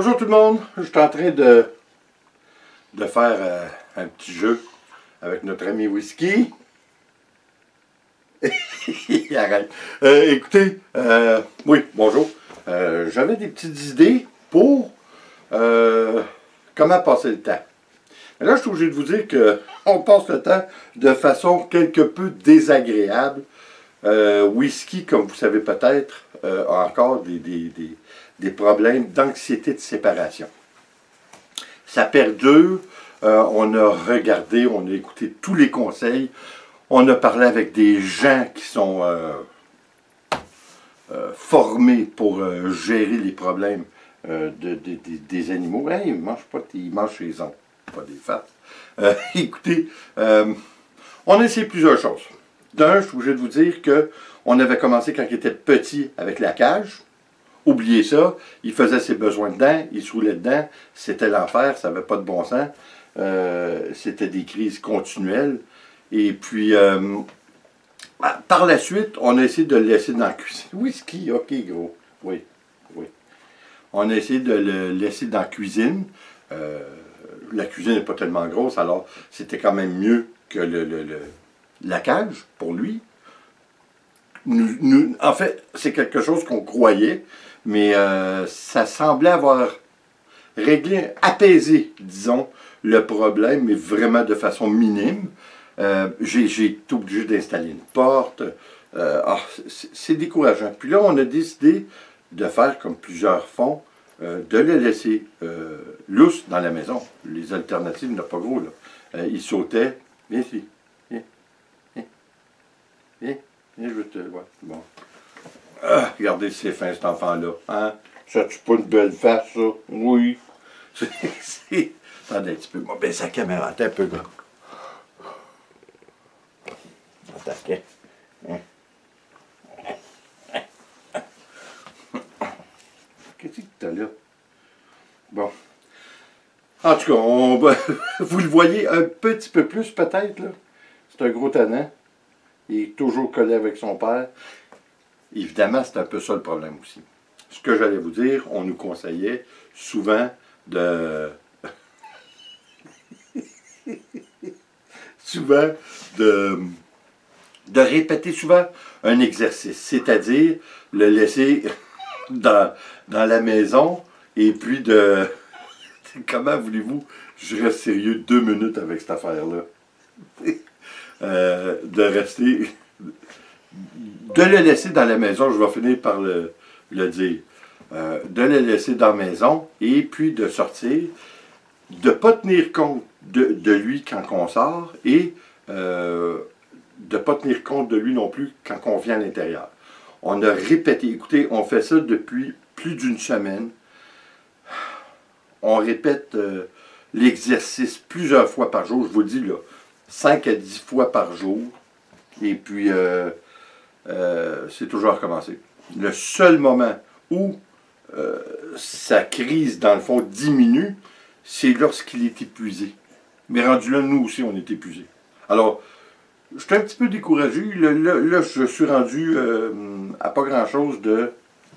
Bonjour tout le monde, je suis en train de faire un petit jeu avec notre ami Whisky. Il arrête. Écoutez, oui, bonjour. J'avais des petites idées pour comment passer le temps. Mais là, je suis obligé de vous dire qu'on passe le temps de façon quelque peu désagréable. Whisky, comme vous savez peut-être, a encore des problèmes d'anxiété de séparation. Ça perdure. On a regardé, on a écouté tous les conseils. On a parlé avec des gens qui sont formés pour gérer les problèmes des animaux. Hey, ils mangent chez eux, pas des faces. Écoutez, on a essayé plusieurs choses. D'un, je suis obligé de vous dire qu'on avait commencé quand il était petit avec la cage. Oubliez ça, il faisait ses besoins dedans, il se roulait dedans, c'était l'enfer, ça n'avait pas de bon sens. C'était des crises continuelles. Et puis, par la suite, on a essayé de le laisser dans la cuisine. Whisky, ok gros, oui, oui. On a essayé de le laisser dans la cuisine. La cuisine n'est pas tellement grosse, alors c'était quand même mieux que la cage, pour lui. En fait, c'est quelque chose qu'on croyait, mais ça semblait avoir réglé, apaisé, disons, le problème, mais vraiment de façon minime. J'ai été obligé d'installer une porte. C'est décourageant. Puis là, on a décidé de faire comme plusieurs font, de le laisser lousse dans la maison. Les alternatives, il n'y en a pas gros, là. Il sautait. Viens ici. Viens. Viens. Viens. Viens, je veux te voir. Bon. Ah, regardez, c'est fin, cet enfant-là. Hein? Ça tue pas une belle face, ça? Oui. Attendez un petit peu. Bon, ben, sa caméra, t'es un peu gros. Attends, hein? Qu'est-ce que t'as là? Bon. En tout cas, vous le voyez un petit peu plus, peut-être, là. C'est un gros tannant. Il est toujours collé avec son père. Évidemment, c'est un peu ça le problème aussi. Ce que j'allais vous dire, on nous conseillait souvent de répéter souvent un exercice, c'est-à-dire le laisser dans la maison et puis comment voulez-vous, je reste sérieux 2 minutes avec cette affaire-là. De rester, de le laisser dans la maison, je vais finir par le dire, de le laisser dans la maison et puis de sortir, de ne pas tenir compte de lui quand on sort et de ne pas tenir compte de lui non plus quand on vient à l'intérieur. On a répété, écoutez, on fait ça depuis plus d'une semaine. On répète l'exercice plusieurs fois par jour, je vous dis là, 5 à 10 fois par jour. Et puis, c'est toujours à recommencer. Le seul moment où sa crise, dans le fond, diminue, c'est lorsqu'il est épuisé. Mais rendu là, nous aussi, on est épuisés. Alors, je suis un petit peu découragé. Là, je suis rendu à pas grand-chose de...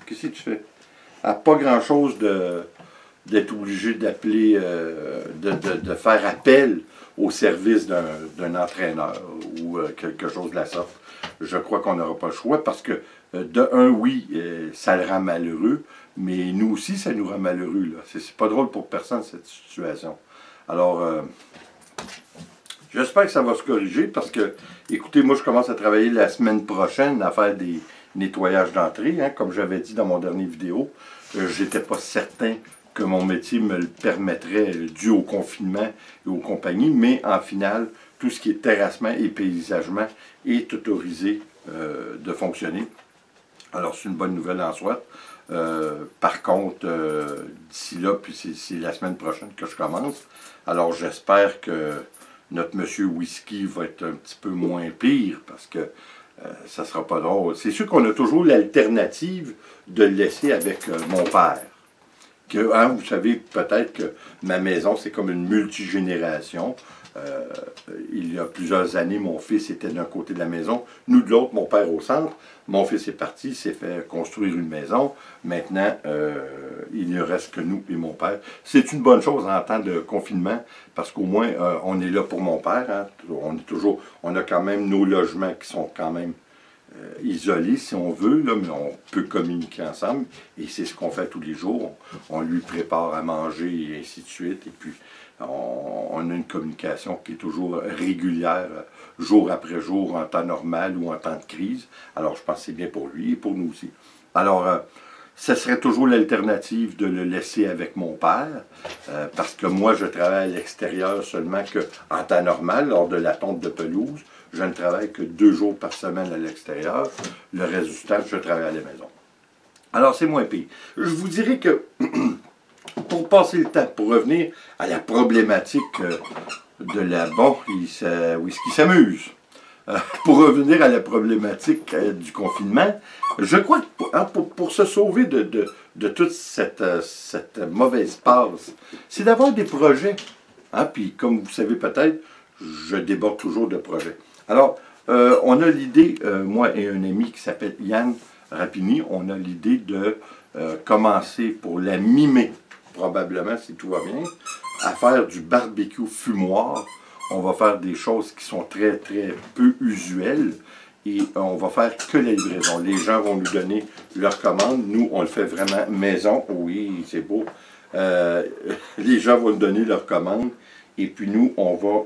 Qu'est-ce que tu fais? À pas grand-chose d'être obligé d'appeler, de faire appel au service d'un entraîneur ou quelque chose de la sorte. Je crois qu'on n'aura pas le choix parce que, de un, oui, ça le rend malheureux, mais nous aussi, ça nous rend malheureux. C'est pas drôle pour personne, cette situation. Alors, j'espère que ça va se corriger parce que, écoutez, moi, je commence à travailler la semaine prochaine à faire des nettoyages d'entrée. Hein, comme j'avais dit dans mon dernier vidéo, j'étais pas certain que mon métier me le permettrait dû au confinement et aux compagnies, mais en finale, tout ce qui est terrassement et paysagement est autorisé de fonctionner. Alors, c'est une bonne nouvelle en soi. Par contre, d'ici là, puis c'est la semaine prochaine que je commence, alors j'espère que notre monsieur Whisky va être un petit peu moins pire, parce que ça sera pas drôle. C'est sûr qu'on a toujours l'alternative de le laisser avec mon père. Hein, vous savez peut-être que ma maison, c'est comme une multigénération. Il il y a plusieurs années, mon fils était d'un côté de la maison, nous de l'autre, mon père au centre. Mon fils est parti, il s'est fait construire une maison. Maintenant, il ne reste que nous et mon père. C'est une bonne chose en temps de confinement, parce qu'au moins, on est là pour mon père. Hein. On a quand même nos logements qui sont quand même isolés, si on veut, là, mais on peut communiquer ensemble. Et c'est ce qu'on fait tous les jours. On lui prépare à manger et ainsi de suite. Et puis, on a une communication qui est toujours régulière, jour après jour, en temps normal ou en temps de crise. Alors, je pense que c'est bien pour lui et pour nous aussi. Alors, ce serait toujours l'alternative de le laisser avec mon père, parce que moi, je travaille à l'extérieur seulement qu'en temps normal, lors de la tonte de pelouse. Je ne travaille que 2 jours par semaine à l'extérieur. Le reste du temps, je travaille à la maison. Alors, c'est moins pire. Je vous dirais que, pour passer le temps, pour revenir à la problématique de la... Bon, whisky s'amuse. Pour revenir à la problématique du confinement, je crois que pour se sauver de toute cette mauvaise passe, c'est d'avoir des projets. Hein? Puis, comme vous savez peut-être, je déborde toujours de projets. Alors, on a l'idée, moi et un ami qui s'appelle Yann Rapini, on a l'idée de commencer pour la mi-mai, probablement, si tout va bien, à faire du barbecue fumoir. On va faire des choses qui sont très, très peu usuelles et on va faire que la livraison. Les gens vont nous donner leur commande. Nous, on le fait vraiment maison. Oui, c'est beau. Les gens vont nous donner leur commande et puis nous, on va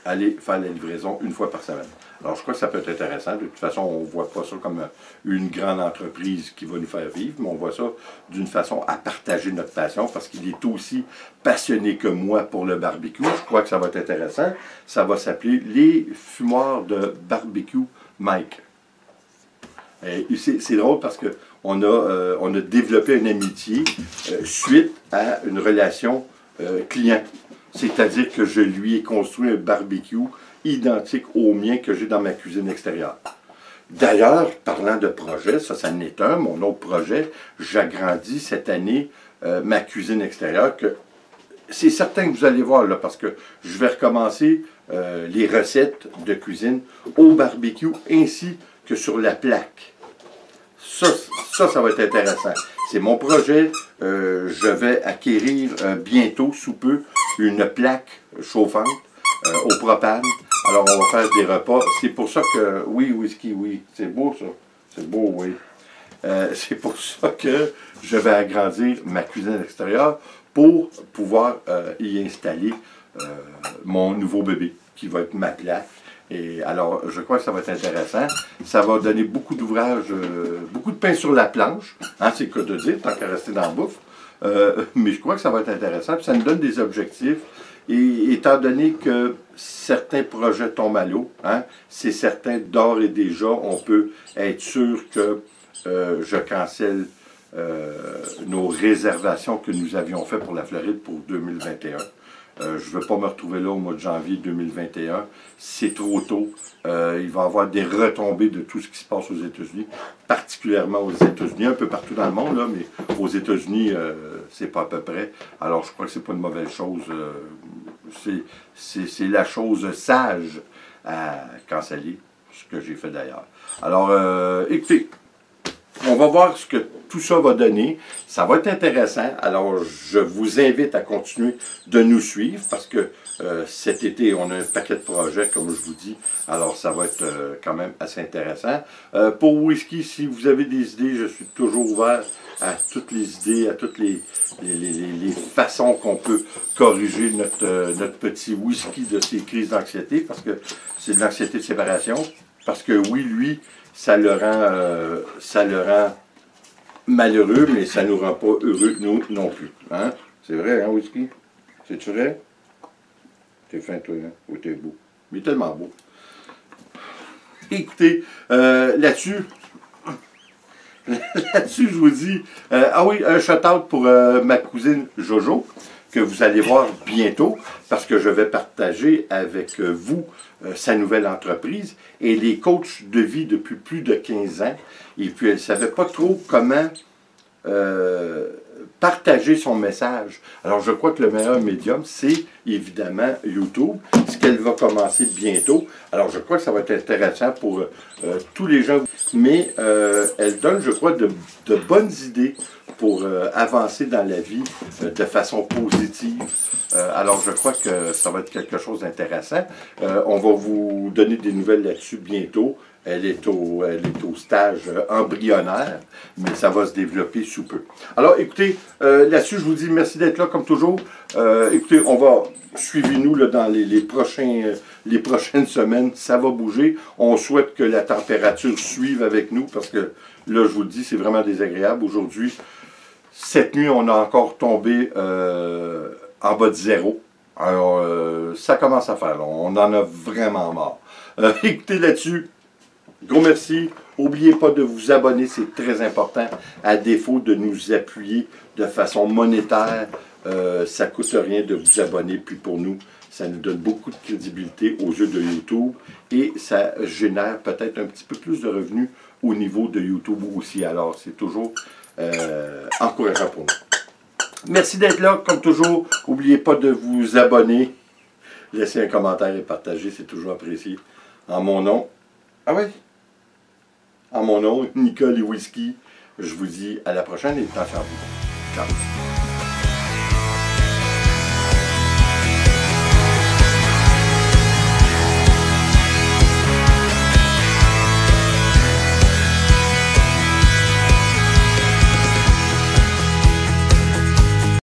aller faire la livraison une fois par semaine. Alors, je crois que ça peut être intéressant. De toute façon, on ne voit pas ça comme une grande entreprise qui va nous faire vivre, mais on voit ça d'une façon à partager notre passion, parce qu'il est aussi passionné que moi pour le barbecue. Je crois que ça va être intéressant. Ça va s'appeler les fumoirs de barbecue Mike. C'est drôle parce qu'on a développé une amitié suite à une relation client. C'est-à-dire que je lui ai construit un barbecue identique au mien que j'ai dans ma cuisine extérieure. D'ailleurs, parlant de projet, ça en est un, mon autre projet, j'agrandis cette année ma cuisine extérieure, que c'est certain que vous allez voir, là, parce que je vais recommencer les recettes de cuisine au barbecue ainsi que sur la plaque. Ça va être intéressant. C'est mon projet. Je vais acquérir bientôt, sous peu, une plaque chauffante au propane. Alors, on va faire des repas. C'est pour ça que... Oui, whisky, oui. C'est beau, ça. C'est beau, oui. C'est pour ça que je vais agrandir ma cuisine extérieure pour pouvoir y installer mon nouveau bébé, qui va être ma plaque. Et alors, je crois que ça va être intéressant. Ça va donner beaucoup d'ouvrages, beaucoup de pain sur la planche. Hein, c'est le cas de dire, tant qu'à rester dans la bouffe. Mais je crois que ça va être intéressant. Puis ça nous donne des objectifs. Et étant donné que certains projets tombent à l'eau, hein, c'est certain, d'ores et déjà, on peut être sûr que je cancelle nos réservations que nous avions faites pour la Floride pour 2021. Je ne veux pas me retrouver là au mois de janvier 2021. C'est trop tôt. Il va y avoir des retombées de tout ce qui se passe aux États-Unis, particulièrement aux États-Unis, un peu partout dans le monde, là, mais aux États-Unis, c'est pas à peu près. Alors, je crois que c'est pas une mauvaise chose. C'est la chose sage à canceller, ce que j'ai fait d'ailleurs. Alors, écoutez, on va voir ce que tout ça va donner. Ça va être intéressant. Alors, je vous invite à continuer de nous suivre parce que cet été, on a un paquet de projets, comme je vous dis. Alors, ça va être quand même assez intéressant. Pour whisky, si vous avez des idées, je suis toujours ouvert à toutes les idées, à toutes les façons qu'on peut corriger notre petit whisky de ses crises d'anxiété, parce que c'est de l'anxiété de séparation. Parce que oui, lui, ça le rend malheureux, mais ça ne nous rend pas heureux, nous non plus. Hein? C'est vrai, hein, whisky? C'est-tu vrai? T'es fin, toi, hein? Ou t'es beau? Mais tellement beau. Écoutez, là-dessus, je vous dis, ah oui, un shout-out pour ma cousine Jojo, que vous allez voir bientôt, parce que je vais partager avec vous sa nouvelle entreprise. Et les coachs de vie depuis plus de 15 ans. Et puis, elle ne savait pas trop comment partager son message. Alors, je crois que le meilleur médium, c'est évidemment YouTube, ce qu'elle va commencer bientôt. Alors, je crois que ça va être intéressant pour tous les gens. Mais elle donne, je crois, de bonnes idées pour avancer dans la vie de façon positive. Alors, je crois que ça va être quelque chose d'intéressant. On va vous donner des nouvelles là-dessus bientôt. Elle est au stage embryonnaire, mais ça va se développer sous peu. Alors, écoutez, là-dessus, je vous dis merci d'être là, comme toujours. Écoutez, suivez-nous là, dans les prochaines semaines. Ça va bouger. On souhaite que la température suive avec nous, parce que là, je vous le dis, c'est vraiment désagréable. Aujourd'hui, cette nuit, on a encore tombé en bas de 0. Alors, ça commence à faire. Là. On en a vraiment marre. Écoutez là-dessus. Gros merci. N'oubliez pas de vous abonner, c'est très important. À défaut de nous appuyer de façon monétaire, ça ne coûte rien de vous abonner. Puis pour nous, ça nous donne beaucoup de crédibilité aux yeux de YouTube et ça génère peut-être un petit peu plus de revenus au niveau de YouTube aussi. Alors, c'est toujours encourageant pour nous. Merci d'être là, comme toujours. N'oubliez pas de vous abonner. Laissez un commentaire et partager, c'est toujours apprécié. En mon nom. Ah oui? En mon nom, Nicole et Whisky, je vous dis à la prochaine et attention à vous. Ciao.